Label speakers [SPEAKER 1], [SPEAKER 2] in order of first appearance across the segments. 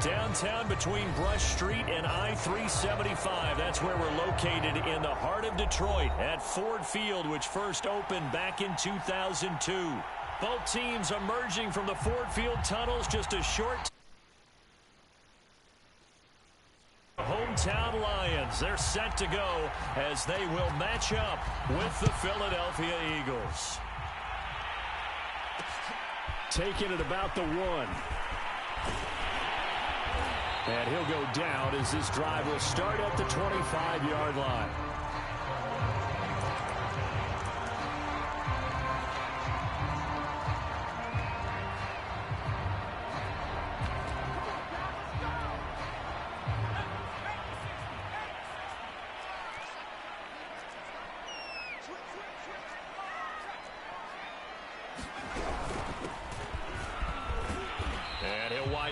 [SPEAKER 1] Downtown between Brush Street and I-375. That's where we're located in the heart of Detroit at Ford Field, which first opened back in 2002. Both teams emerging from the Ford Field tunnels just a short hometown Lions. They're set to go as they will match up with the Philadelphia Eagles. Taking it about the 1. And he'll go down as this drive will start at the 25-yard line.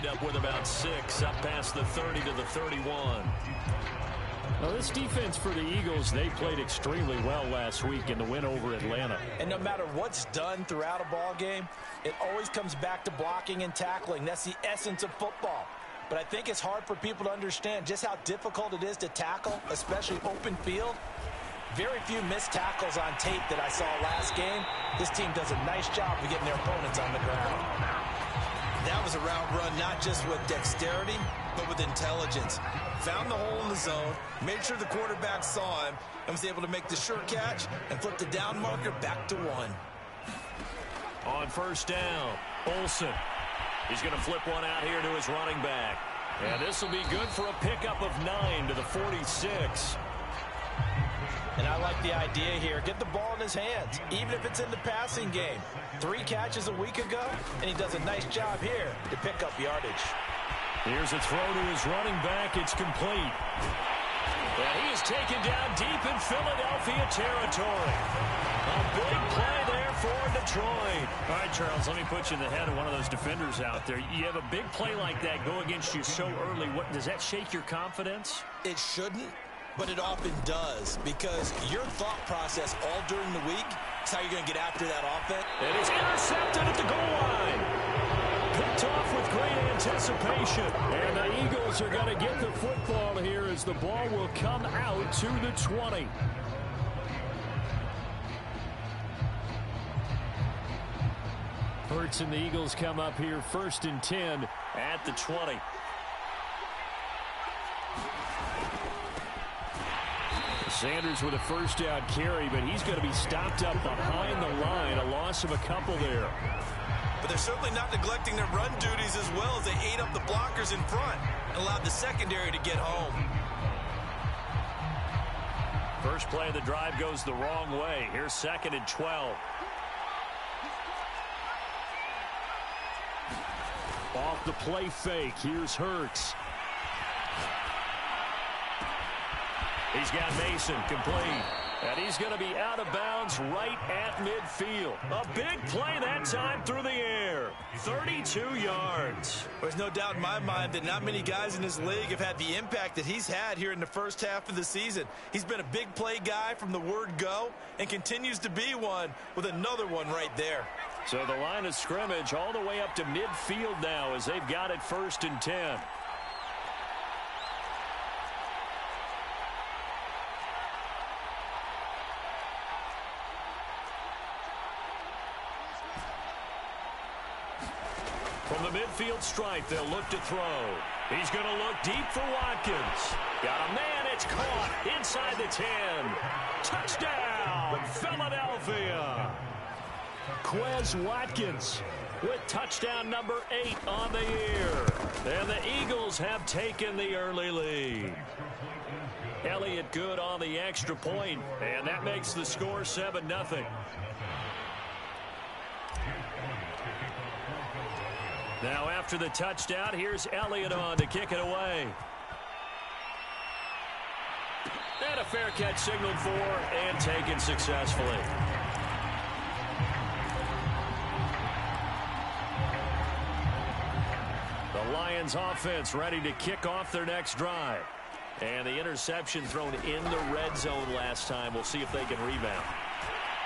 [SPEAKER 1] Up with about 6, up past the 30 to the 31. Now this defense for the Eagles, they played extremely well last week in the win over Atlanta.
[SPEAKER 2] And no matter what's done throughout a ball game, it always comes back to blocking and tackling. That's the essence of football. But I think it's hard for people to understand just how difficult it is to tackle, especially open field. Very few missed tackles on tape that I saw last game. This team does a nice job of getting their opponents on the ground.
[SPEAKER 3] That was a route run not just with dexterity, but with intelligence. Found the hole in the zone, made sure the quarterback saw him, and was able to make the sure catch and flip the down marker back to 1.
[SPEAKER 1] On first down, Olsen. He's going to flip one out here to his running back. And this will be good for a pickup of 9 to the 46.
[SPEAKER 2] And I like the idea here. Get the ball in his hands, even if it's in the passing game. 3 catches a week ago, and he does a nice job here to pick up yardage.
[SPEAKER 1] Here's a throw to his running back. It's complete. And he is taken down deep in Philadelphia territory. A big play there for Detroit. All right, Charles, let me put you in the head of one of those defenders out there. You have a big play like that go against you so early. What does that shake your confidence?
[SPEAKER 3] It shouldn't. But it often does, because your thought process all during the week is how you're going to get after that offense.
[SPEAKER 1] And it's intercepted at the goal line. Picked off with great anticipation. And the Eagles are going to get the football here as the ball will come out to the 20. Hurts and the Eagles come up here 1st and 10 at the 20. Sanders with a first down carry, but he's going to be stopped up behind the line. A loss of a couple there.
[SPEAKER 3] But they're certainly not neglecting their run duties as well as they ate up the blockers in front and allowed the secondary to get home.
[SPEAKER 1] First play of the drive goes the wrong way. Here's 2nd and 12. Off the play fake. Here's Hurts. He's got Mason complete. And he's going to be out of bounds right at midfield. A big play that time through the air. 32 yards.
[SPEAKER 3] There's no doubt in my mind that not many guys in this league have had the impact that he's had here in the first half of the season. He's been a big play guy from the word go and continues to be one with another one right there.
[SPEAKER 1] So the line of scrimmage all the way up to midfield now as they've got it 1st and 10. From the midfield stripe, they'll look to throw. He's going to look deep for Watkins. Got a man, it's caught inside the 10. Touchdown, Philadelphia. Quez Watkins with touchdown number 8 on the year. And the Eagles have taken the early lead. Elliott good on the extra point, and that makes the score 7-0. Now after the touchdown, here's Elliott on to kick it away. And a fair catch signaled for and taken successfully. The Lions offense ready to kick off their next drive. And the interception thrown in the red zone last time. We'll see if they can rebound.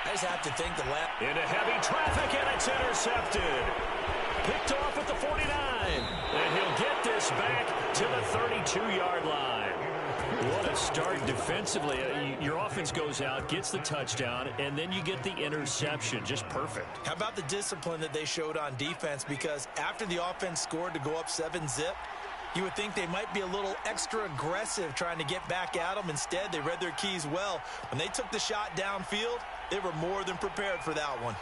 [SPEAKER 3] I just have to think the last...
[SPEAKER 1] Into heavy traffic, and it's intercepted. Picked off at the 49. And he'll get this back to the 32-yard line. What a start defensively. Your offense goes out, gets the touchdown, and then you get the interception. Just perfect.
[SPEAKER 2] How about the discipline that they showed on defense? Because after the offense scored to go up 7-zip, you would think they might be a little extra aggressive trying to get back at them. Instead, they read their keys well. When they took the shot downfield, they were more than prepared for that one.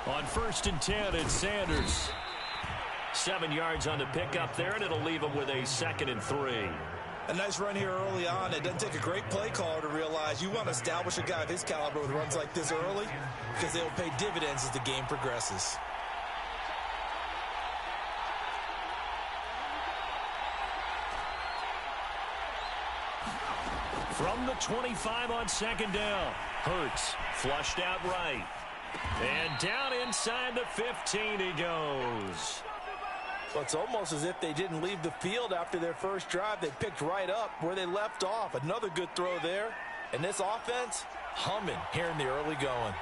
[SPEAKER 1] On 1st and 10, it's Sanders. 7 yards on the pickup there, and it'll leave them with a 2nd and 3.
[SPEAKER 3] A nice run here early on. It doesn't take a great play caller to realize you want to establish a guy of his caliber with runs like this early because they'll pay dividends as the game progresses.
[SPEAKER 1] From the 25 on 2nd down, Hurts flushed out right. And down inside the 15 he goes.
[SPEAKER 2] Well, it's almost as if they didn't leave the field after their first drive. They picked right up where they left off. Another good throw there. And this offense, humming here in the early going.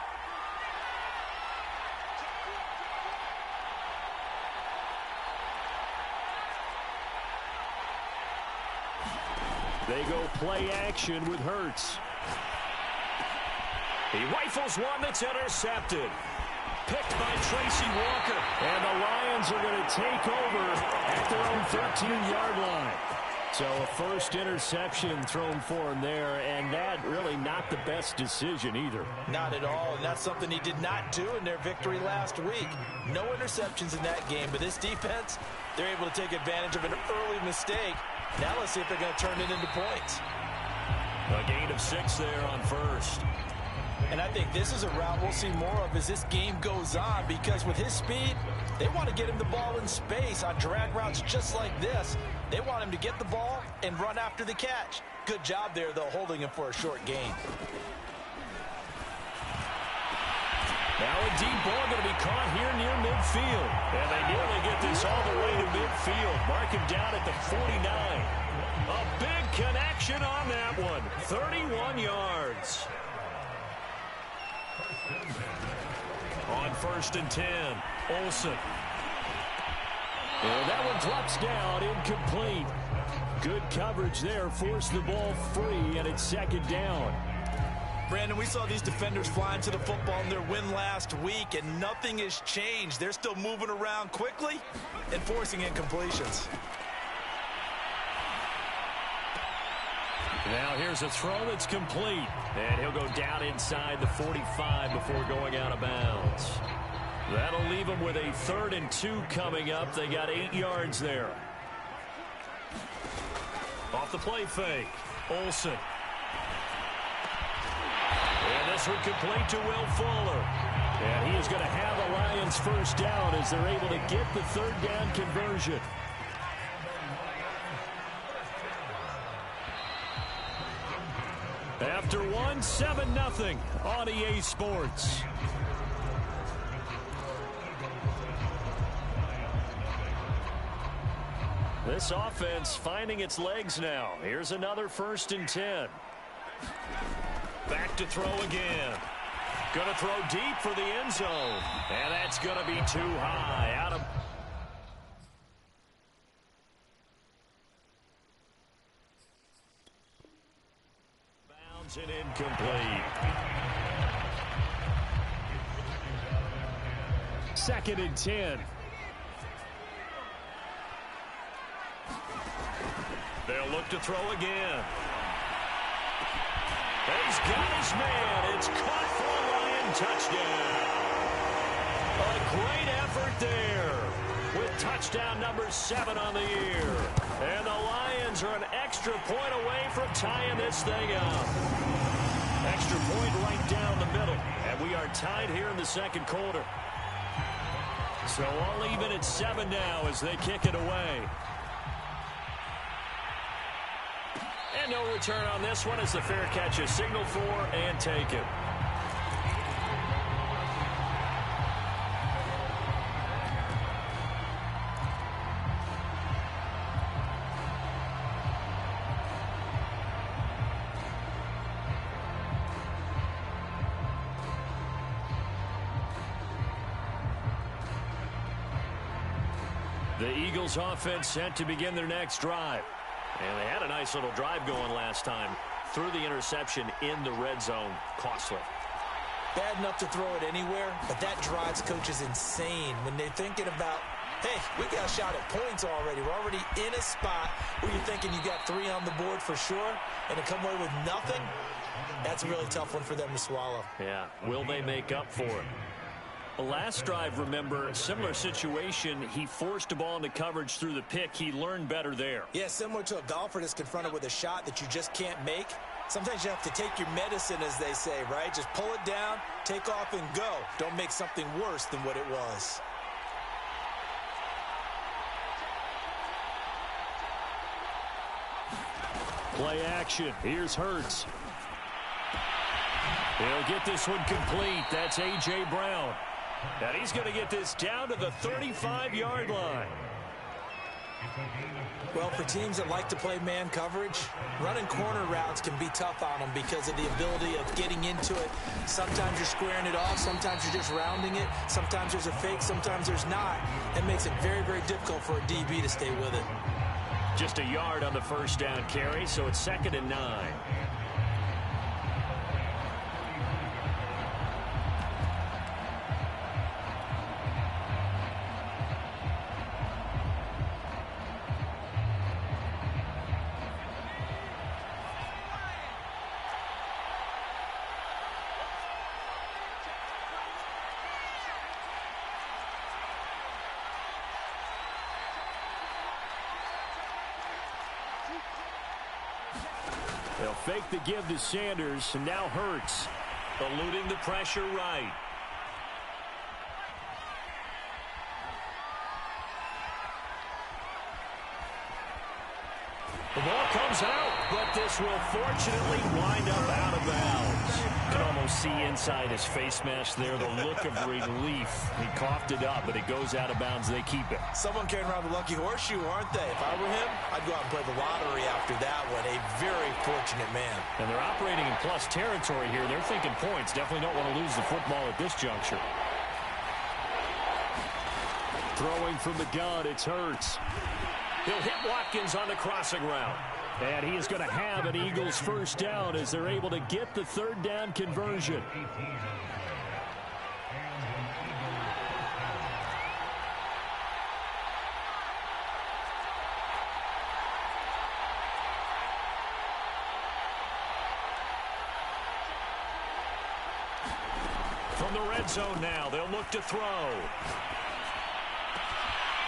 [SPEAKER 1] They go play action with Hurts. He rifles one that's intercepted. Picked by Tracy Walker. And the Lions are going to take over at their own 13-yard line. So a first interception thrown for him there, and that really not the best decision either.
[SPEAKER 2] Not at all, and that's something he did not do in their victory last week. No interceptions in that game, but this defense, they're able to take advantage of an early mistake. Now let's see if they're going to turn it into points.
[SPEAKER 1] A gain of 6 there on first.
[SPEAKER 2] And I think this is a route we'll see more of as this game goes on, because with his speed, they want to get him the ball in space on drag routes just like this. They want him to get the ball and run after the catch. Good job there, though, holding him for a short gain.
[SPEAKER 1] Now a deep ball going to be caught here near midfield. And they nearly get this all the way to midfield. Mark him down at the 49. A big connection on that one. 31 yards. On 1st and 10, Olsen. And that one drops down, incomplete. Good coverage there, forced the ball free, and it's 2nd down.
[SPEAKER 2] Brandon, we saw these defenders flying to the football in their win last week, and nothing has changed. They're still moving around quickly and forcing incompletions.
[SPEAKER 1] Now here's a throw that's complete. And he'll go down inside the 45 before going out of bounds. That'll leave them with a 3rd and 2 coming up. They got 8 yards there. Off the play fake, Olsen. And this one complete to Will Fuller. And he is going to have the Lions first down as they're able to get the 3rd down conversion. After one, 7-0 on EA Sports. This offense finding its legs now. Here's another 1st and 10. Back to throw again. Going to throw deep for the end zone. And that's going to be too high. Out of bounds and incomplete. 2nd and 10. They'll look to throw again. He's got his man. It's caught for a Lion touchdown. A great effort there with touchdown number 7 on the year. And the Lions are an extra point away from tying this thing up. Extra point right down the middle. And we are tied here in the 2nd quarter. So all even at 7 now as they kick it away. And no return on this one as the fair catch is signaled for and taken. The Eagles offense set to begin their next drive. And they had a nice little drive going last time. Threw the interception in the red zone. Costly.
[SPEAKER 2] Bad enough to throw it anywhere, but that drives coaches insane when they're thinking about, hey, we got a shot at points already. We're already in a spot where you're thinking you got 3 on the board for sure, and to come away with nothing, that's a really tough one for them to swallow.
[SPEAKER 1] Yeah, will they make up for it? The last drive, remember, similar situation. He forced a ball into coverage through the pick. He learned better there.
[SPEAKER 2] Yeah, similar to a golfer that's confronted with a shot that you just can't make. Sometimes you have to take your medicine, as they say, right? Just pull it down, take off, and go. Don't make something worse than what it was.
[SPEAKER 1] Play action. Here's Hurts. He'll get this one complete. That's A.J. Brown. And he's going to get this down to the 35-yard line.
[SPEAKER 2] Well, for teams that like to play man coverage, running corner routes can be tough on them because of the ability of getting into it. Sometimes you're squaring it off. Sometimes you're just rounding it. Sometimes there's a fake. Sometimes there's not. It makes it very, very difficult for a DB to stay with it.
[SPEAKER 1] Just a yard on the first down carry, so it's 2nd and 9. They'll fake the give to Sanders, and now Hurts, eluding the pressure right. The ball comes out, but this will fortunately wind up out of bounds. You can almost see inside his face mask there the look of relief. He coughed it up, but it goes out of bounds. They keep it.
[SPEAKER 2] Someone carrying around the lucky horseshoe, aren't they? If I were him, I'd go out and play the lottery after that one. A very fortunate man.
[SPEAKER 1] And they're operating in plus territory here. They're thinking points. Definitely don't want to lose the football at this juncture. Throwing from the gun, it's Hurts. He'll hit Watkins on the crossing route. And he is going to have an Eagles first down as they're able to get the 3rd down conversion. From the red zone now, they'll look to throw.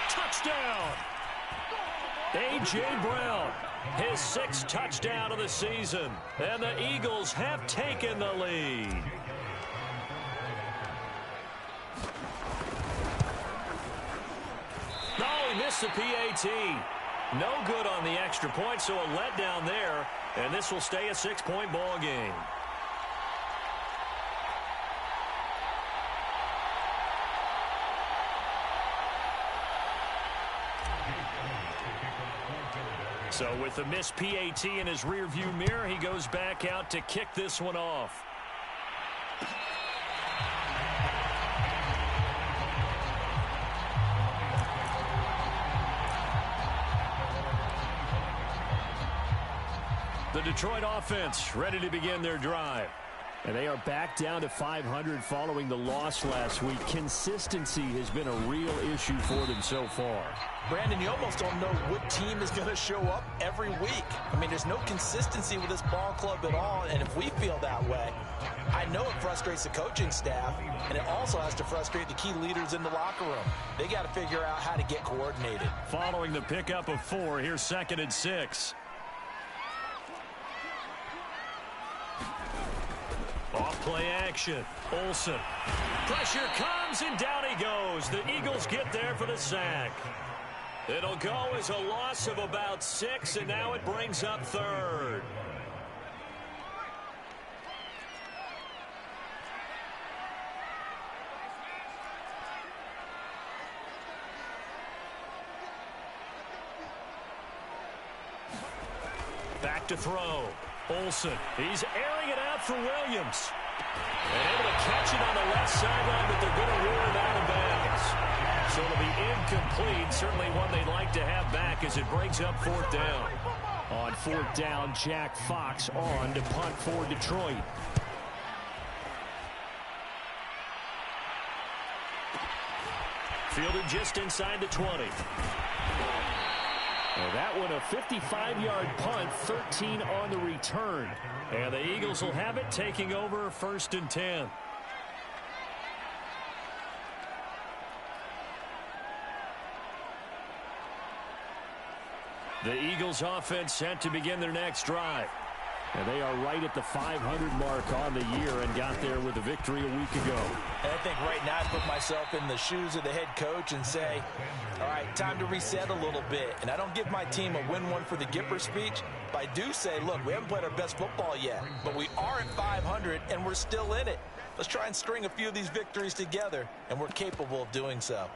[SPEAKER 1] Touchdown! A.J. Brown, his 6th touchdown of the season. And the Eagles have taken the lead. Oh, he missed the PAT. No good on the extra point, so a letdown there. And this will stay a 6-point ball game. So with the missed PAT in his rearview mirror, he goes back out to kick this one off. The Detroit offense ready to begin their drive. And they are back down to 500 following the loss last week. Consistency has been a real issue for them so far.
[SPEAKER 2] Brandon, you almost don't know what team is going to show up every week. I mean, there's no consistency with this ball club at all, and if we feel that way, I know it frustrates the coaching staff, and it also has to frustrate the key leaders in the locker room. They got to figure out how to get coordinated.
[SPEAKER 1] Following the pickup of 4, here's 2nd and 6. Off play action. Olsen. Pressure comes, and down he goes. The Eagles get there for the sack. It'll go as a loss of about 6, and now it brings up 3rd. Back to throw. Olsen. He's airing it out for Williams. And able to catch it on the left sideline, but they're going to rule it out of bounds. So it'll be incomplete. Certainly one they'd like to have back as it brings up fourth down.
[SPEAKER 4] On fourth down, Jack Fox on to punt for Detroit.
[SPEAKER 1] Fielded just inside the 20.
[SPEAKER 4] Well, that one a 55-yard punt, 13 on the return.
[SPEAKER 1] And the Eagles will have it, taking over 1st and 10. The Eagles offense set to begin their next drive.
[SPEAKER 4] And they are right at the 500 mark on the year and got there with a victory a week ago.
[SPEAKER 2] And I think right now I put myself in the shoes of the head coach and say, all right, time to reset a little bit. And I don't give my team a win one for the Gipper speech, but I do say, look, we haven't played our best football yet, but we are at 500 and we're still in it. Let's try and string a few of these victories together, and we're capable of doing so.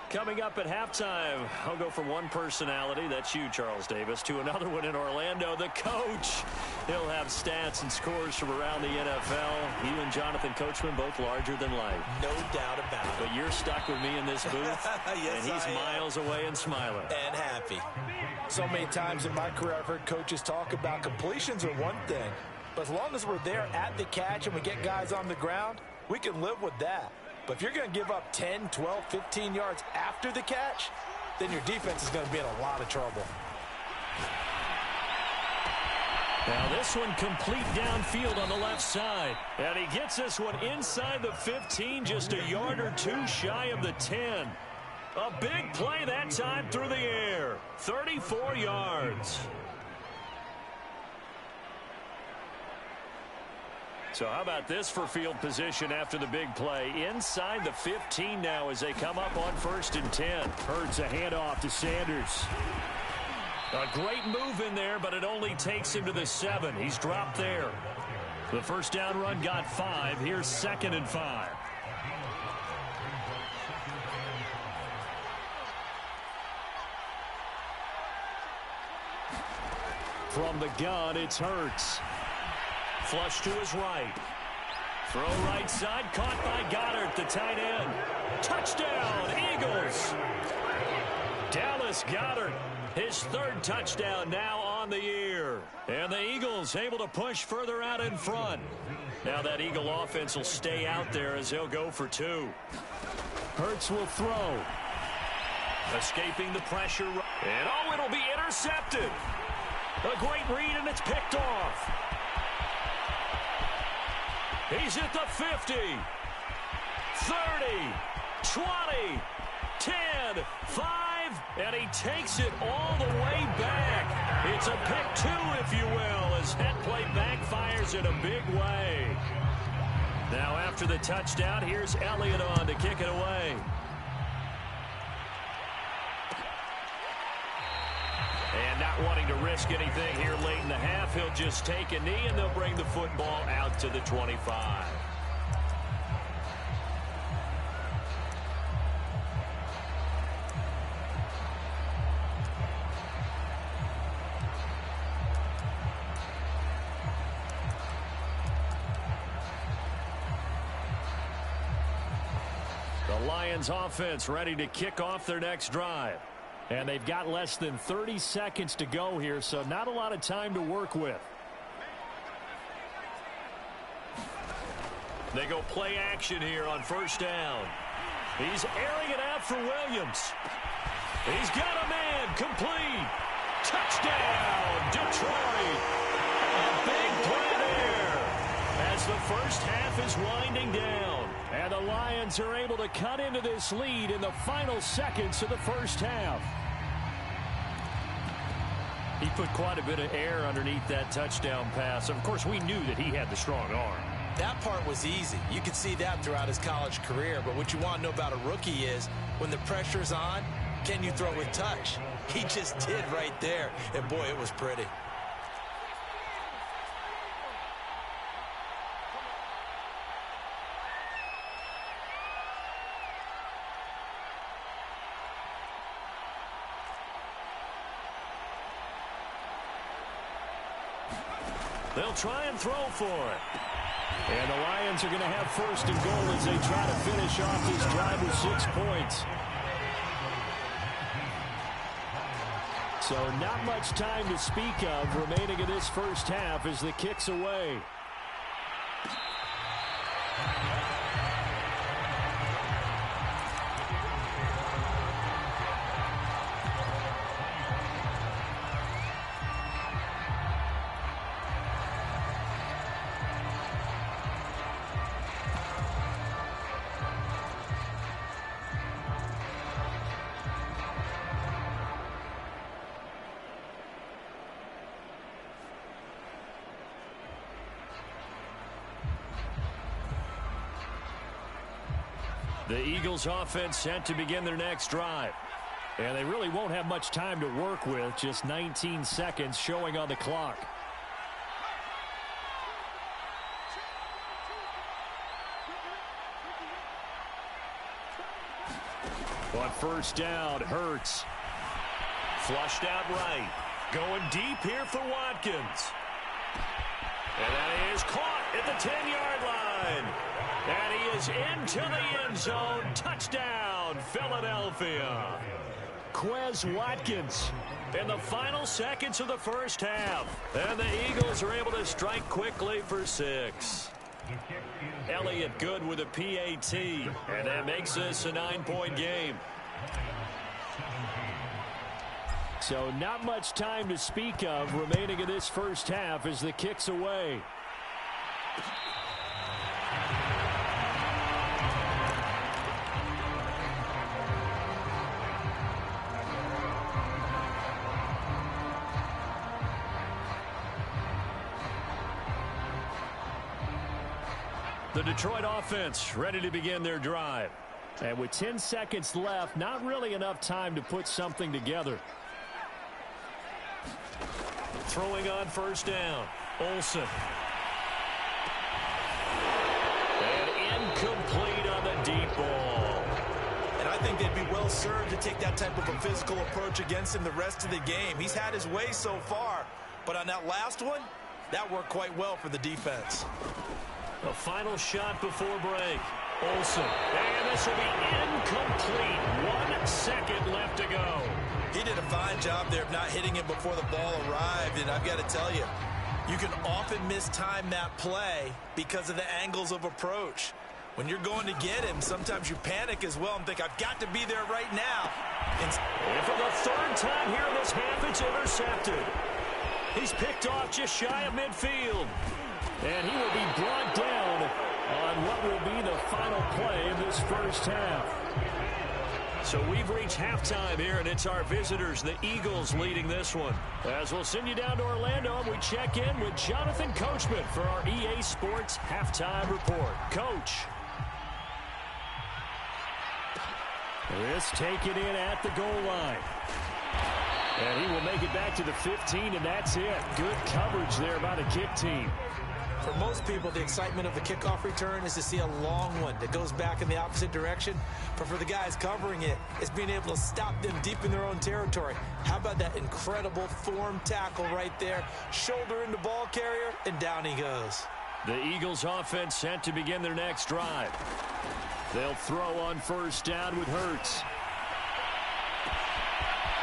[SPEAKER 1] Coming up at halftime, I'll go from one personality, that's you, Charles Davis, to another one in Orlando, the coach. He'll have stats and scores from around the NFL. You and Jonathan Coachman, both larger than life.
[SPEAKER 2] No doubt about it.
[SPEAKER 1] But you're stuck with me in this booth,
[SPEAKER 2] yes,
[SPEAKER 1] and he's miles away and smiling.
[SPEAKER 2] And happy. So many times in my career, I've heard coaches talk about completions are one thing, but as long as we're there at the catch and we get guys on the ground, we can live with that. But if you're going to give up 10, 12, 15 yards after the catch, then your defense is going to be in a lot of trouble.
[SPEAKER 1] Now this one complete downfield on the left side. And he gets this one inside the 15, just a yard or two shy of the 10. A big play that time through the air. 34 yards. So how about this for field position after the big play? Inside the 15 now as they come up on 1st and 10.
[SPEAKER 4] Hurts a handoff to Sanders.
[SPEAKER 1] A great move in there, but it only takes him to the 7. He's dropped there. The first down run got 5. Here's 2nd and 5.
[SPEAKER 4] From the gun, it's Hurts.
[SPEAKER 1] Flush to his right. Throw right side, caught by Goddard, the tight end. Touchdown, Eagles. Dallas Goedert, his 3rd touchdown now on the year. And the Eagles able to push further out in front. Now that Eagle offense will stay out there as they'll go for 2.
[SPEAKER 4] Hurts will throw.
[SPEAKER 1] Escaping the pressure. And oh, it'll be intercepted. A great read, and it's picked off. He's at the 50, 30, 20, 10, 5, and he takes it all the way back. It's a pick 2, if you will, as that play backfires in a big way. Now after the touchdown, here's Elliott on to kick it away. And not wanting to risk anything here late in the half, he'll just take a knee, and they'll bring the football out to the 25. The Lions offense ready to kick off their next drive.
[SPEAKER 4] And they've got less than 30 seconds to go here, so not a lot of time to work with.
[SPEAKER 1] They go play action here on 1st down. He's airing it out for Williams. He's got a man complete. Touchdown, Detroit. A big play there as the first half is winding down.
[SPEAKER 4] And the Lions are able to cut into this lead in the final seconds of the first half.
[SPEAKER 1] He put quite a bit of air underneath that touchdown pass. Of course, we knew that he had the strong arm.
[SPEAKER 3] That part was easy. You could see that throughout his college career. But what you want to know about a rookie is when the pressure's on, can you throw with touch? He just did right there. And, boy, it was pretty.
[SPEAKER 1] They'll try and throw for it.
[SPEAKER 4] And the Lions are going to have first and goal as they try to finish off this drive with 6 points. So not much time to speak of remaining in this first half as the kick's away. The Eagles offense set to begin their next drive. And they really won't have much time to work with, just 19 seconds showing on the clock. On first down, Hurts.
[SPEAKER 1] Flushed out right. Going deep here for Watkins. And that is caught at the 10-yard line. And he is into the end zone. Touchdown, Philadelphia.
[SPEAKER 4] Quez Watkins
[SPEAKER 1] In the final seconds of the first half. And the Eagles are able to strike quickly for 6. Elliott good with a PAT. And that makes this a 9-point game.
[SPEAKER 4] So not much time to speak of remaining in this first half as the kick's away.
[SPEAKER 1] The Detroit offense ready to begin their drive.
[SPEAKER 4] And with 10 seconds left, not really enough time to put something together.
[SPEAKER 1] Throwing on first down. Olsen. And incomplete on the deep ball.
[SPEAKER 3] And I think they'd be well served to take that type of a physical approach against him the rest of the game. He's had his way so far, but on that last one, that worked quite well for the defense.
[SPEAKER 1] A final shot before break. Olsen. And this will be incomplete. 1 second left to go.
[SPEAKER 3] He did a fine job there of not hitting him before the ball arrived, and I've got to tell you, you can often mistime that play because of the angles of approach. When you're going to get him, sometimes you panic as well and think, I've got to be there right now.
[SPEAKER 1] And for the third time here in this half, it's intercepted. He's picked off just shy of midfield.
[SPEAKER 4] And he will be brought down on what will be the final play in this first half.
[SPEAKER 1] So we've reached halftime here, and it's our visitors, the Eagles, leading this one. As we'll send you down to Orlando, and we check in with Jonathan Coachman for our EA Sports Halftime Report. Coach.
[SPEAKER 4] This taken in at the goal line. And he will make it back to the 15, and that's it. Good coverage there by the kick team.
[SPEAKER 2] For most people, the excitement of the kickoff return is to see a long one that goes back in the opposite direction. But for the guys covering it, it's being able to stop them deep in their own territory. How about that incredible form tackle right there? Shoulder into ball carrier, and down he goes.
[SPEAKER 1] The Eagles offense set to begin their next drive.
[SPEAKER 4] They'll throw on first down with Hurts.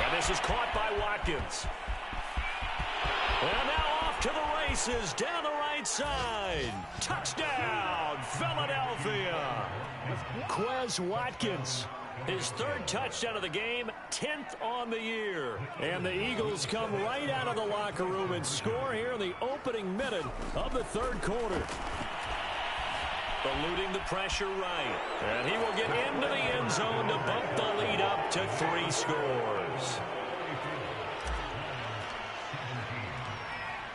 [SPEAKER 1] And this is caught by Watkins. And now off to the races down the right side. Touchdown, Philadelphia.
[SPEAKER 4] Quez Watkins.
[SPEAKER 1] His third touchdown of the game, 10th on the year.
[SPEAKER 4] And the Eagles come right out of the locker room and score here in the opening minute of the third quarter.
[SPEAKER 1] Eluding the pressure right. And he will get into the end zone to bump the lead up to 3 scores.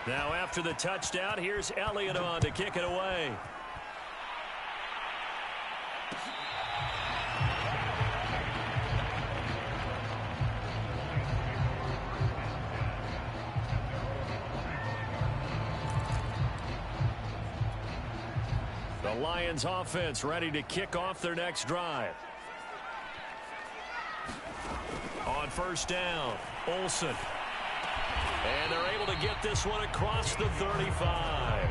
[SPEAKER 1] Now after the touchdown, here's Elliott on to kick it away. The Lions offense ready to kick off their next drive. On first down, Olsen. And they're able to get this one across the 35.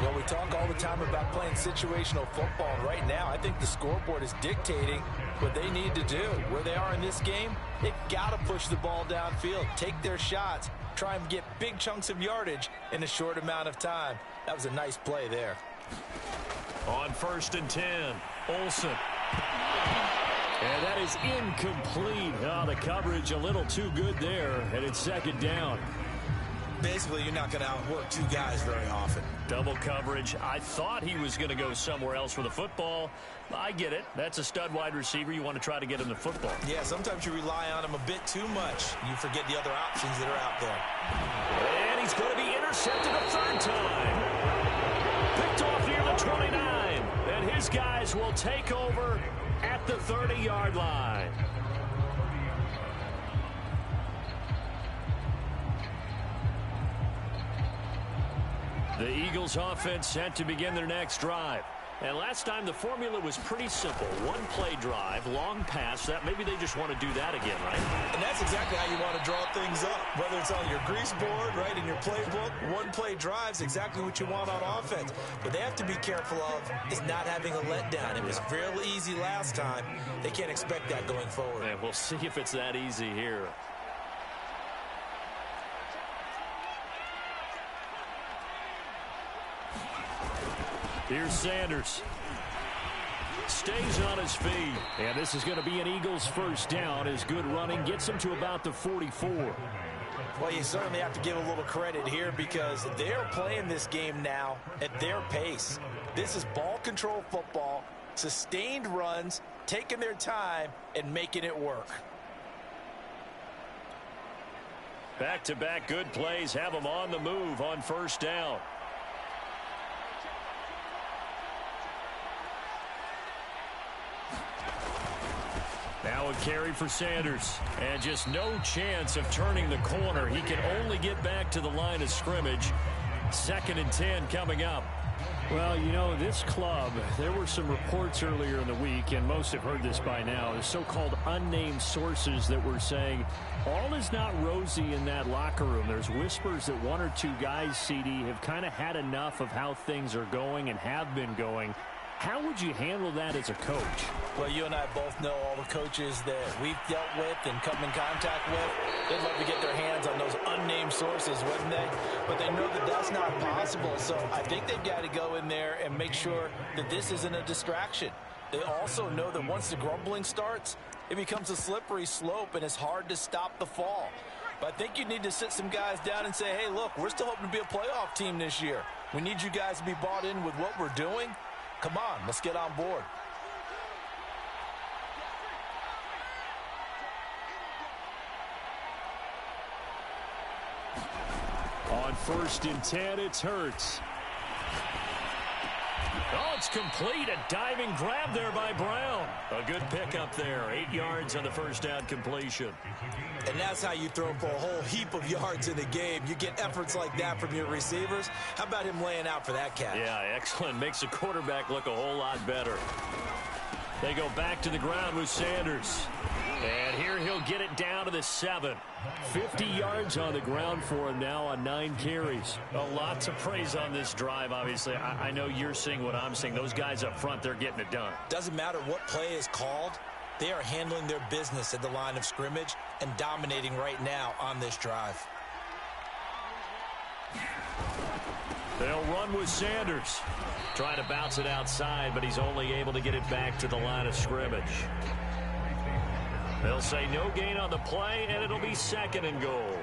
[SPEAKER 2] Well, we talk all the time about playing situational football, and right now I think the scoreboard is dictating what they need to do. Where they are in this game, they've got to push the ball downfield, take their shots, try and get big chunks of yardage in a short amount of time. That was a nice play there.
[SPEAKER 1] On 1st and 10, Olsen.
[SPEAKER 4] And that is incomplete. Oh, the coverage a little too good there, and it's 2nd down.
[SPEAKER 3] Basically, you're not going to outwork two guys very often.
[SPEAKER 1] Double coverage. I thought he was going to go somewhere else for the football. I get it. That's a stud wide receiver. You want to try to get him the football.
[SPEAKER 3] Yeah, sometimes you rely on him a bit too much. You forget the other options that are out there.
[SPEAKER 1] And he's going to be intercepted a 3rd time. Picked off near the 29. And his guys will take over at the 30-yard line. The Eagles offense set to begin their next drive. And last time the formula was pretty simple. One play drive, long pass. That maybe they just want to do that again, right?
[SPEAKER 3] And that's exactly how you want to draw things up. Whether it's on your grease board, right, in your playbook, one play drive's exactly what you want on offense. What they have to be careful of is not having a letdown. It was fairly easy last time. They can't expect that going forward.
[SPEAKER 1] And we'll see if it's that easy here. Here's Sanders. Stays on his feet. And this is going to be an Eagles 1st down as good running gets him to about the 44.
[SPEAKER 2] Well, you certainly have to give a little credit here because they're playing this game now at their pace. This is ball control football, sustained runs, taking their time and making it work.
[SPEAKER 1] Back-to-back good plays have them on the move on 1st down. Now a carry for Sanders. And just no chance of turning the corner. He can only get back to the line of scrimmage. 2nd and 10 coming up.
[SPEAKER 4] Well, you know, this club, there were some reports earlier in the week, and most have heard this by now, the so-called unnamed sources that were saying all is not rosy in that locker room. There's whispers that 1 or 2 guys, CD, have kind of had enough of how things are going and have been going. How would you handle that as a coach?
[SPEAKER 2] Well, you and I both know all the coaches that we've dealt with and come in contact with. They'd love to get their hands on those unnamed sources, wouldn't they? But they know that that's not possible. So I think they've got to go in there and make sure that this isn't a distraction. They also know that once the grumbling starts, it becomes a slippery slope and it's hard to stop the fall. But I think you need to sit some guys down and say, hey, look, we're still hoping to be a playoff team this year. We need you guys to be bought in with what we're doing. Come on, let's get on board.
[SPEAKER 4] On 1st and 10, it's Hurts.
[SPEAKER 1] Oh, it's complete. A diving grab there by Brown. A good pickup there. 8 yards on the 1st down completion.
[SPEAKER 3] And that's how you throw for a whole heap of yards in a game. You get efforts like that from your receivers. How about him laying out for that catch?
[SPEAKER 1] Yeah, excellent. Makes the quarterback look a whole lot better. They go back to the ground with Sanders. And here he'll get it down to the 7.
[SPEAKER 4] 50 yards on the ground for him now on 9 carries.
[SPEAKER 1] A lot to praise on this drive, obviously. I know you're seeing what I'm seeing. Those guys up front, they're getting it done.
[SPEAKER 3] Doesn't matter what play is called. They are handling their business at the line of scrimmage and dominating right now on this drive.
[SPEAKER 1] They'll run with Sanders. Trying to bounce it outside, but he's only able to get it back to the line of scrimmage. They'll say no gain on the play, and it'll be 2nd and goal.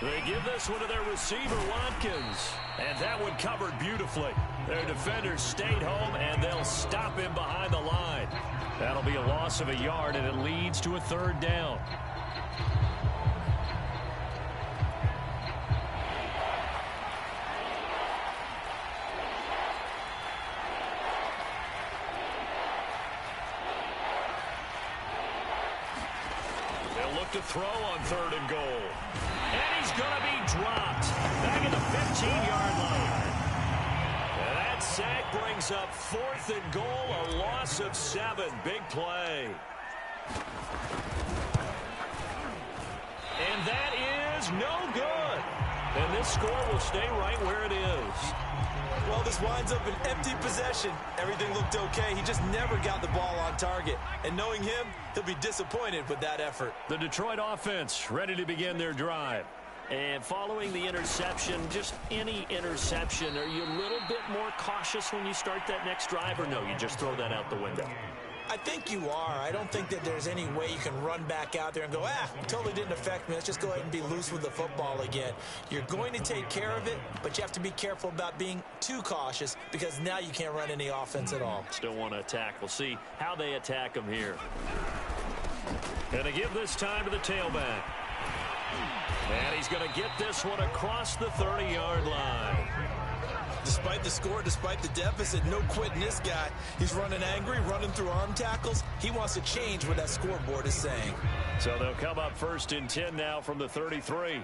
[SPEAKER 1] They give this one to their receiver, Watkins. And that one covered beautifully. Their defenders stayed home, and they'll stop him behind the line. That'll be a loss of a yard, and it leads to a 3rd down. To throw on 3rd and goal. And he's going to be dropped back at the 15-yard line. And that sack brings up 4th and goal, a loss of 7. Big play. And that is no good. And this score will stay right where it is.
[SPEAKER 3] Well, this winds up an empty possession. Everything looked okay. He just never got the ball on target. And knowing him, he'll be disappointed with that effort.
[SPEAKER 1] The Detroit offense ready to begin their drive.
[SPEAKER 4] And following the interception, just any interception, are you a little bit more cautious when you start that next drive, or no, you just throw that out the window?
[SPEAKER 2] I think you are. I don't think that there's any way you can run back out there and go, totally didn't affect me. Let's just go ahead and be loose with the football again. You're going to take care of it, but you have to be careful about being too cautious because now you can't run any offense at all.
[SPEAKER 4] Still want to attack. We'll see how they attack them here.
[SPEAKER 1] And to give this time to the tailback. And he's going to get this one across the 30-yard line.
[SPEAKER 3] Despite the score, despite the deficit, no quitting this guy. He's running angry, running through arm tackles. He wants to change what that scoreboard is saying.
[SPEAKER 1] So they'll come up 1st and 10 now from the 33.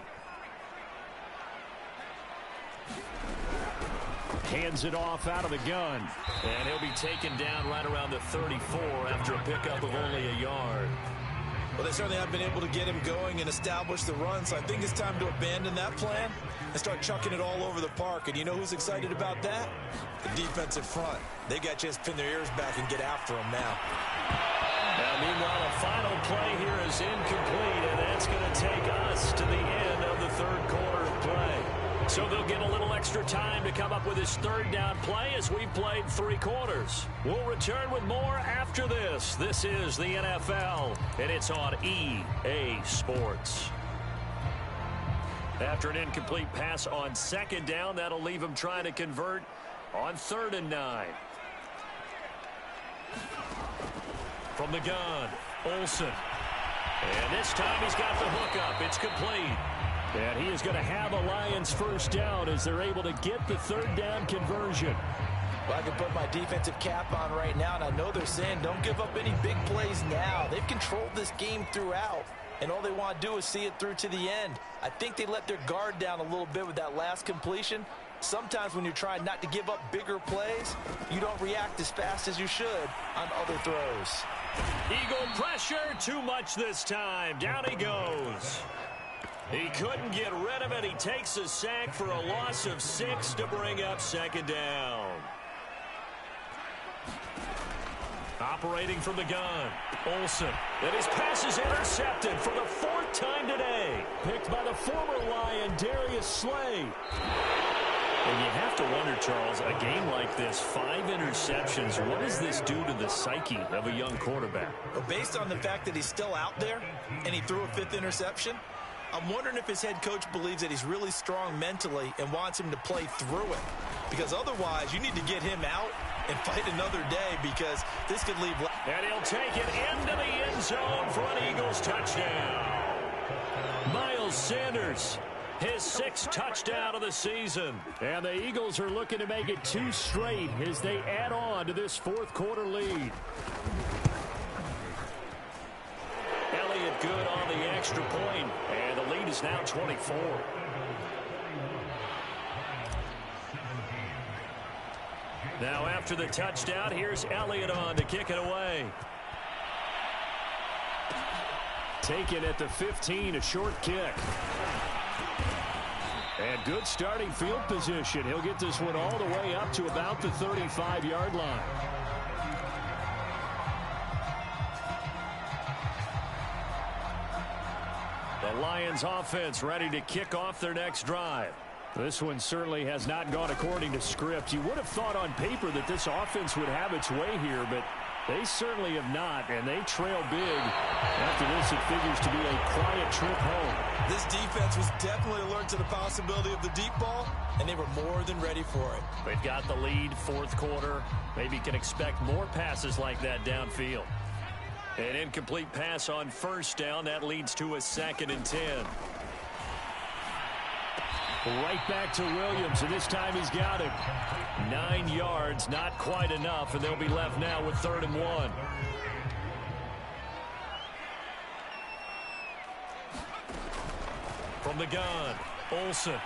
[SPEAKER 4] Hands it off out of the gun.
[SPEAKER 1] And he'll be taken down right around the 34 after a pickup of only a yard.
[SPEAKER 3] Well, they certainly have been able to get him going and establish the run, so I think it's time to abandon that plan and start chucking it all over the park. And you know who's excited about that? The defensive front. They got a chance to pin their ears back and get after him now.
[SPEAKER 1] Now, meanwhile, a final play here is incomplete, and that's going to take us to the end of the 3rd quarter of play. So they'll get a little extra time to come up with his 3rd down play as we've played 3 quarters. We'll return with more after this. This is the NFL, and it's on EA Sports. After an incomplete pass on 2nd down, that'll leave him trying to convert on 3rd and 9. From the gun, Olsen. And this time he's got the hook up. It's complete.
[SPEAKER 4] And he is going to have a Lions 1st down as they're able to get the 3rd down conversion.
[SPEAKER 2] Well, I can put my defensive cap on right now, and I know they're saying don't give up any big plays now. They've controlled this game throughout, and all they want to do is see it through to the end. I think they let their guard down a little bit with that last completion. Sometimes when you're trying not to give up bigger plays, you don't react as fast as you should on other throws.
[SPEAKER 1] Eagle pressure, too much this time. Down he goes. He couldn't get rid of it. He takes a sack for a loss of 6 to bring up 2nd down. Operating from the gun, Olsen. And his pass is intercepted for the 4th time today.
[SPEAKER 4] Picked by the former Lion, Darius Slay.
[SPEAKER 1] And you have to wonder, Charles, a game like this, 5 interceptions, what does this do to the psyche of a young quarterback?
[SPEAKER 3] Well, based on the fact that he's still out there and he threw a 5th interception, I'm wondering if his head coach believes that he's really strong mentally and wants him to play through it. Because otherwise, you need to get him out and fight another day because this could leave.
[SPEAKER 1] And he'll take it into the end zone for an Eagles touchdown. Miles Sanders, his 6th touchdown of the season.
[SPEAKER 4] And the Eagles are looking to make it 2 straight as they add on to this 4th quarter lead.
[SPEAKER 1] Elliott good on the extra point, and the lead is now 24. Now after the touchdown, here's Elliott on to kick it away.
[SPEAKER 4] Taken at the 15, a short kick. And good starting field position. He'll get this one all the way up to about the 35-yard line.
[SPEAKER 1] The Lions offense ready to kick off their next drive.
[SPEAKER 4] This one certainly has not gone according to script. You would have thought on paper that this offense would have its way here, but they certainly have not, and they trail big. After this, it figures to be a quiet trip home.
[SPEAKER 3] This defense was definitely alert to the possibility of the deep ball, and they were more than ready for it.
[SPEAKER 1] They've got the lead, 4th quarter. Maybe can expect more passes like that downfield. An incomplete pass on 1st down. That leads to a 2nd and 10.
[SPEAKER 4] Right back to Williams, and this time he's got him.
[SPEAKER 1] 9 yards, not quite enough, and they'll be left now with 3rd and 1. From the gun, Olsen.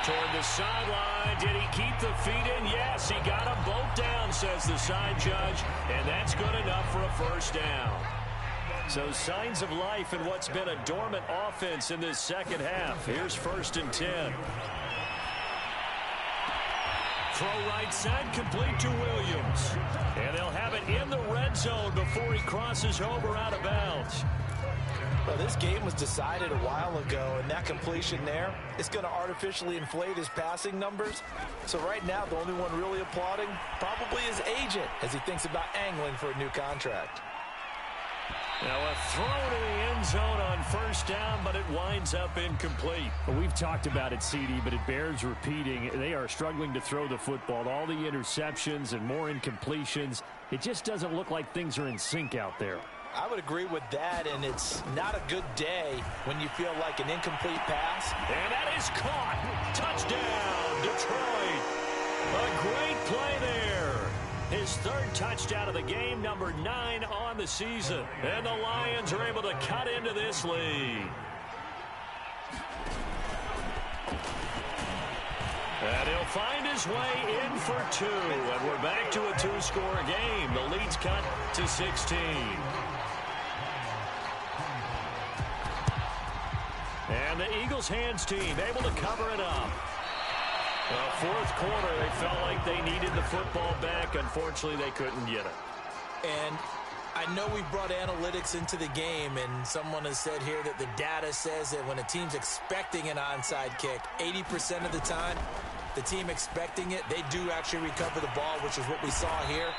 [SPEAKER 1] Toward the sideline. Did he keep the feet in? Yes, he got them both down, says the side judge, and that's good enough for a 1st down.
[SPEAKER 4] So signs of life in what's been a dormant offense in this second half. Here's 1st and 10. Throw right side, complete to Williams. And they'll have it in the red zone before he crosses over out of bounds.
[SPEAKER 2] Well, this game was decided a while ago, and that completion there is going to artificially inflate his passing numbers. So right now, the only one really applauding probably his agent as he thinks about angling for a new contract.
[SPEAKER 4] Now a throw to the end zone on 1st down, but it winds up incomplete. Well, we've talked about it, CD, but it bears repeating. They are struggling to throw the football. All the interceptions and more incompletions. It just doesn't look like things are in sync out there.
[SPEAKER 2] I would agree with that, and it's not a good day when you feel like an incomplete pass.
[SPEAKER 1] And that is caught. Touchdown, Detroit. A great play there. His 3rd touchdown of the game, number 9 on the season. And the Lions are able to cut into this lead. And he'll find his way in for 2. And we're back to a 2-score game. The lead's cut to 16. And the Eagles hands team able to cover it up. 4th quarter, they felt like they needed the football back. Unfortunately, they couldn't get it.
[SPEAKER 2] And I know we brought analytics into the game, and someone has said here that the data says that when a team's expecting an onside kick, 80% of the time, the team expecting it, they do actually recover the ball, which is what we saw here.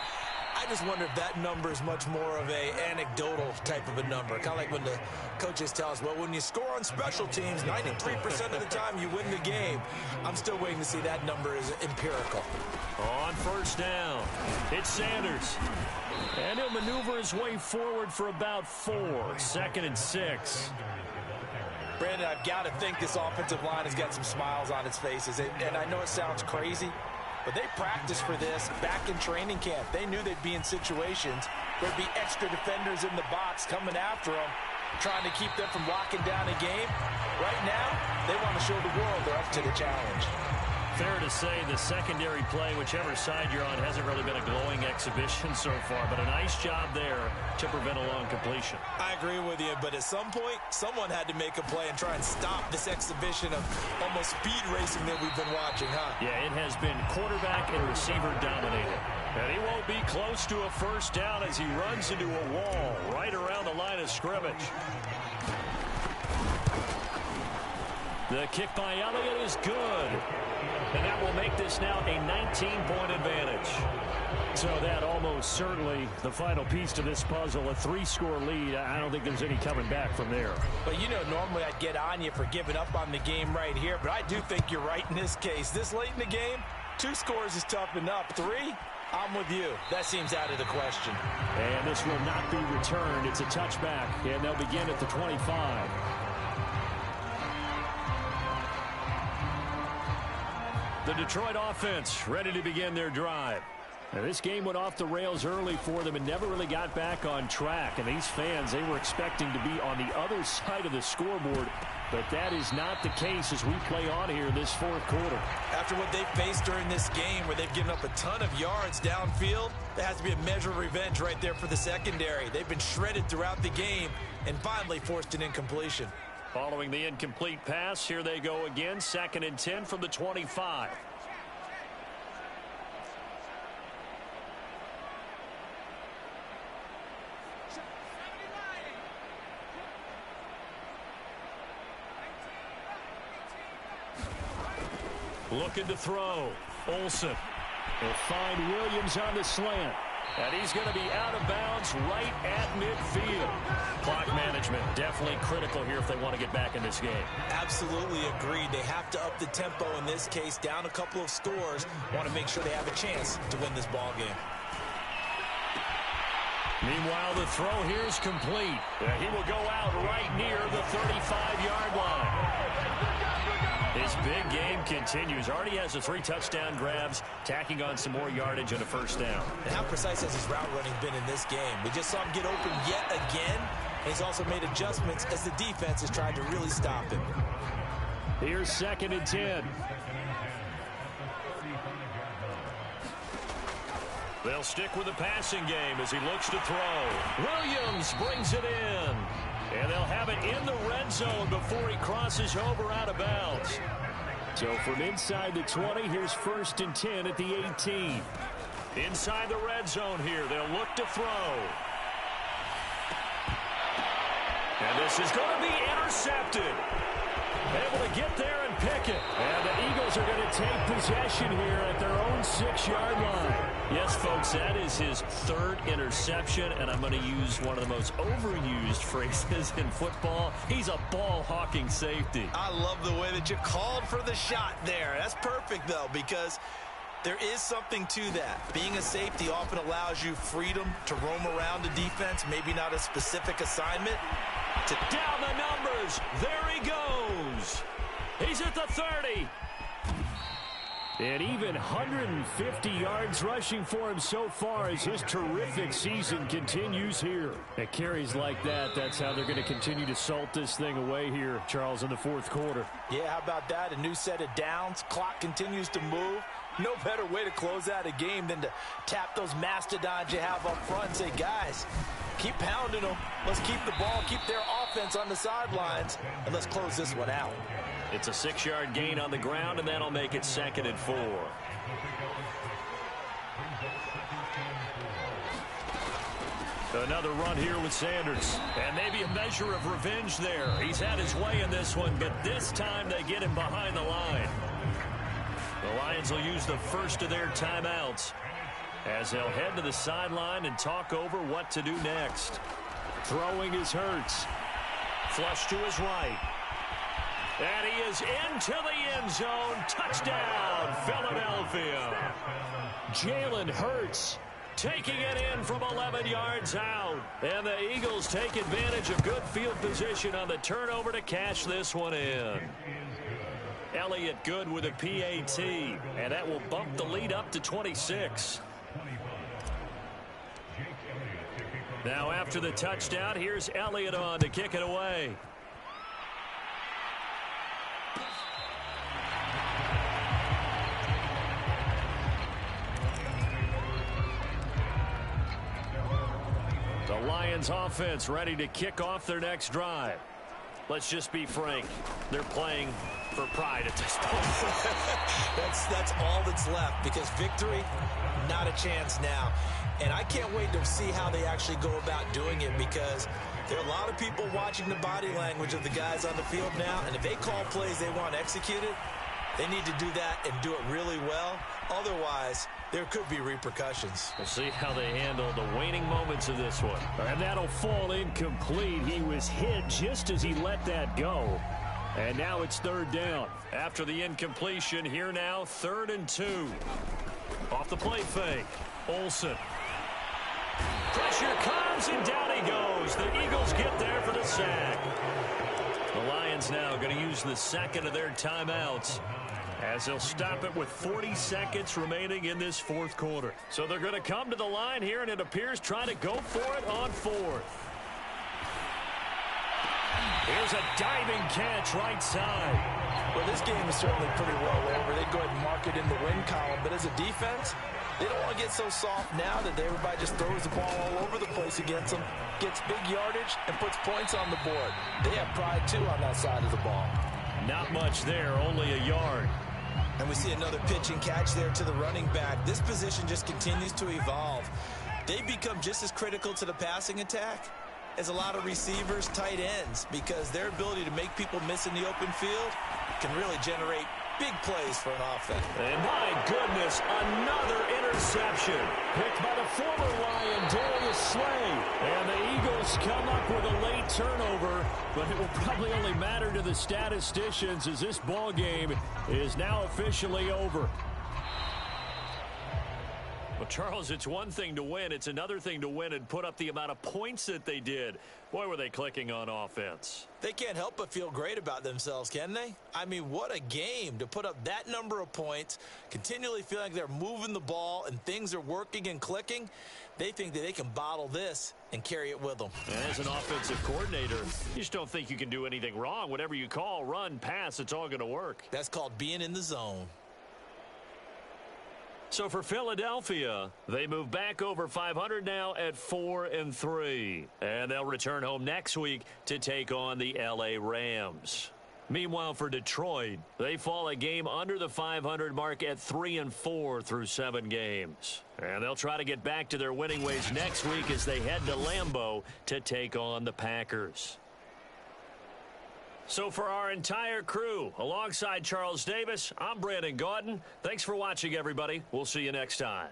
[SPEAKER 2] I just wonder if that number is much more of a anecdotal type of a number. Kind of like when the coaches tell us, well, when you score on special teams, 93% of the time you win the game. I'm still waiting to see that number is empirical.
[SPEAKER 1] On 1st down, it's Sanders.
[SPEAKER 4] And he'll maneuver his way forward for about 4. 2nd and 6.
[SPEAKER 2] Brandon, I've got to think this offensive line has got some smiles on its faces. And I know it sounds crazy, but they practiced for this back in training camp. They knew they'd be in situations where there'd be extra defenders in the box coming after them, trying to keep them from locking down a game. Right now, they want to show the world they're up to the challenge.
[SPEAKER 4] Fair to say the secondary play, whichever side you're on, hasn't really been a glowing exhibition so far, but a nice job there to prevent a long completion.
[SPEAKER 3] I agree with you, but at some point, someone had to make a play and try and stop this exhibition of almost speed racing that we've been watching, huh?
[SPEAKER 4] Yeah, it has been quarterback and receiver dominated.
[SPEAKER 1] And he won't be close to a 1st down as he runs into a wall right around the line of scrimmage.
[SPEAKER 4] The kick by Elliott is good. And that will make this now a 19-point advantage. So that almost certainly the final piece to this puzzle, a 3-score lead. I don't think there's any coming back from there.
[SPEAKER 2] But, you know, normally I'd get on you for giving up on the game right here, but I do think you're right in this case. This late in the game, 2 scores is tough enough. 3, I'm with you. That seems out of the question.
[SPEAKER 4] And this will not be returned. It's a touchback, and they'll begin at the 25. The Detroit offense ready to begin their drive. Now, this game went off the rails early for them and never really got back on track. And these fans, they were expecting to be on the other side of the scoreboard. But that is not the case as we play on here this 4th quarter.
[SPEAKER 3] After what they've faced during this game where they've given up a ton of yards downfield, there has to be a measure of revenge right there for the secondary. They've been shredded throughout the game and finally forced an incompletion.
[SPEAKER 1] Following the incomplete pass, here they go again. 2nd and 10 from the 25. Looking to throw. Olsen.
[SPEAKER 4] They'll find Williams on the slant.
[SPEAKER 1] And he's going to be out of bounds right at midfield. Clock management definitely critical here if they want to get back in this game.
[SPEAKER 3] Absolutely agreed. They have to up the tempo in this case, down a couple of scores. Want to make sure they have a chance to win this ball game.
[SPEAKER 1] Meanwhile, the throw here is complete. He will go out right near the 35-yard line. His big game continues. Already has the 3 touchdown grabs, tacking on some more yardage and a 1st down.
[SPEAKER 3] And how precise has his route running been in this game? We just saw him get open yet again. And he's also made adjustments as the defense has tried to really stop him.
[SPEAKER 4] Here's 2nd and 10.
[SPEAKER 1] They'll stick with the passing game as he looks to throw. Williams brings it in. And they'll have it in the red zone before he crosses over out of bounds.
[SPEAKER 4] So from inside the 20, here's 1st and 10 at the 18.
[SPEAKER 1] Inside the red zone here, they'll look to throw. And this is going to be intercepted. Able to get there and pick it. And the Eagles are going to take possession here at their own 6-yard line.
[SPEAKER 4] Yes, folks, that is his 3rd interception, and I'm going to use one of the most overused phrases in football. He's a ball-hawking safety.
[SPEAKER 3] I love the way that you called for the shot there. That's perfect, though, because there is something to that. Being a safety often allows you freedom to roam around the defense, maybe not a specific assignment.
[SPEAKER 1] Down the numbers. There he goes. He's at the 30.
[SPEAKER 4] And even 150 yards rushing for him so far as his terrific season continues here. At carries like that, that's how they're going to continue to salt this thing away here, Charles, in the 4th quarter.
[SPEAKER 2] Yeah, how about that? A new set of downs. Clock continues to move. No better way to close out a game than to tap those mastodons you have up front and say, guys, keep pounding them. Let's keep the ball, keep their offense on the sidelines, and let's close this one out.
[SPEAKER 1] It's a 6-yard gain on the ground, and that'll make it 2nd and 4. Another run here with Sanders. And maybe a measure of revenge there. He's had his way in this one, but this time they get him behind the line. The Lions will use the first of their timeouts as they'll head to the sideline and talk over what to do next. Throwing is Hurts. Flush to his right. And he is into the end zone. Touchdown, Philadelphia.
[SPEAKER 4] Jalen Hurts
[SPEAKER 1] taking it in from 11 yards out. And the Eagles take advantage of good field position on the turnover to cash this one in. Elliott good with a PAT, and that will bump the lead up to 26. Now after the touchdown, here's Elliott on to kick it away. The Lions offense ready to kick off their next drive. Let's just be frank. They're playing for pride at this point.
[SPEAKER 3] That's all that's left, because victory, not a chance now. And I can't wait to see how they actually go about doing it, because there are a lot of people watching the body language of the guys on the field now, and if they call plays they want executed, they need to do that and do it really well. Otherwise, there could be repercussions.
[SPEAKER 1] We'll see how they handle the waning moments of this one.
[SPEAKER 4] And that'll fall incomplete. He was hit just as he let that go. And now it's 3rd down.
[SPEAKER 1] After the incompletion, here now, 3rd and 2. Off the play fake. Olsen. Pressure comes, and down he goes. The Eagles get there for the sack. The Lions now going to use the 2nd of their timeouts, as they'll stop it with 40 seconds remaining in this 4th quarter. So they're going to come to the line here, and it appears trying to go for it on 4th. Here's a diving catch right side.
[SPEAKER 2] Well, this game is certainly pretty well over. They go ahead and mark it in the win column. But as a defense, they don't want to get so soft now that everybody just throws the ball all over the place against them, gets big yardage, and puts points on the board. They have pride, too, on that side of the ball.
[SPEAKER 1] Not much there, only a yard.
[SPEAKER 3] And we see another pitch and catch there to the running back. This position just continues to evolve. They become just as critical to the passing attack as a lot of receivers, tight ends, because their ability to make people miss in the open field can really generate big plays for an offense.
[SPEAKER 1] And my goodness, another interception.
[SPEAKER 4] Picked by the former Lion, Darius Slay. And the Eagles come up with a late turnover, but it will probably only matter to the statisticians as this ball game is now officially over.
[SPEAKER 1] Well, Charles, it's one thing to win. It's another thing to win and put up the amount of points that they did. Boy, were they clicking on offense.
[SPEAKER 3] They can't help but feel great about themselves, can they? I mean, what a game to put up that number of points, continually feeling like they're moving the ball and things are working and clicking. They think that they can bottle this and carry it with them.
[SPEAKER 1] And as an offensive coordinator, you just don't think you can do anything wrong. Whatever you call, run, pass, it's all going to work.
[SPEAKER 3] That's called being in the zone.
[SPEAKER 1] So for Philadelphia, they move back over 500 now at 4-3. And they'll return home next week to take on the L.A. Rams. Meanwhile, for Detroit, they fall a game under the 500 mark at 3-4 through 7 games. And they'll try to get back to their winning ways next week as they head to Lambeau to take on the Packers. So for our entire crew, alongside Charles Davis, I'm Brandon Gaudin. Thanks for watching, everybody. We'll see you next time.